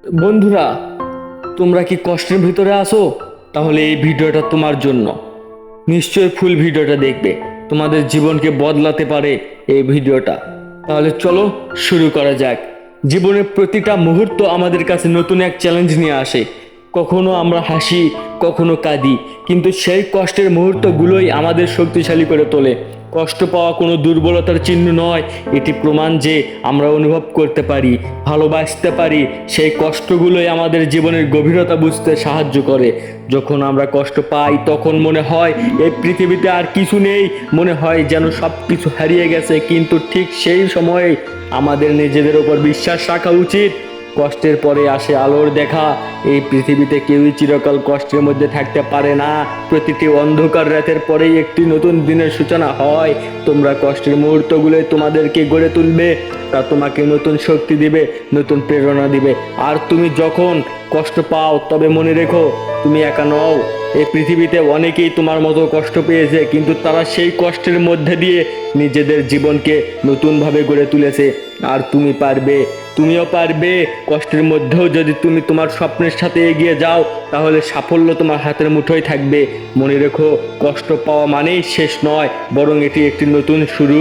বন্ধুরা, তোমরা কি কষ্টের ভিতরে আছো? তাহলে এই ভিডিওটা তোমার জন্য। নিশ্চয়ই ফুল ভিডিওটা দেখবে, তোমাদের জীবনকে বদলাতে পারে এই ভিডিওটা। তাহলে চলো শুরু করা যাক। জীবনের প্রতিটা মুহূর্ত আমাদের কাছে নতুন এক চ্যালেঞ্জ নিয়ে আসে। কখনো আমরা হাসি, কখনো কাঁদি, কিন্তু সেই কষ্টের মুহূর্তগুলোই আমাদের শক্তিশালী করে তোলে। কষ্ট পাওয়া কোনো দুর্বলতার চিহ্ন নয়, এটি প্রমাণ যে আমরা অনুভব করতে পারি, ভালোবাসতে পারি। সেই কষ্টগুলোই আমাদের জীবনের গভীরতা বুঝতে সাহায্য করে। যখন আমরা কষ্ট পাই তখন মনে হয় এই পৃথিবীতে আর কিছু নেই, মনে হয় যেন সব কিছু হারিয়ে গেছে। কিন্তু ঠিক সেই সময়ে আমাদের নিজেদের ওপর বিশ্বাস রাখা উচিত। কষ্টের পরে আসে আলোর দেখা। এই পৃথিবীতে কেউই চিরকাল কষ্টের মধ্যে থাকতে পারে না। প্রতিটি অন্ধকার রাতের পরেই একটি নতুন দিনের সূচনা হয়। তোমরা কষ্টের মুহূর্তগুলোই তোমাদেরকে গড়ে তুলবে, তা তোমাকে নতুন শক্তি দিবে, নতুন প্রেরণা দিবে। আর তুমি যখন কষ্ট পাও তবে মনে রেখো, তুমি একা নও। এই পৃথিবীতে অনেকেই তোমার মতো কষ্ট পেয়েছে, কিন্তু তারা সেই কষ্টের মধ্যে দিয়ে নিজেদের জীবনকে নতুনভাবে গড়ে তুলেছে। আর তুমি পারবে, তুমিও পারবে। কষ্টের মধ্যেও যদি তুমি তোমার স্বপ্নের সাথে এগিয়ে যাও, তাহলে সাফল্য তোমার হাতের মুঠোয় থাকবে। মনে রেখো, কষ্ট পাওয়া মানেই শেষ নয়, বরং এটি একটি নতুন শুরু।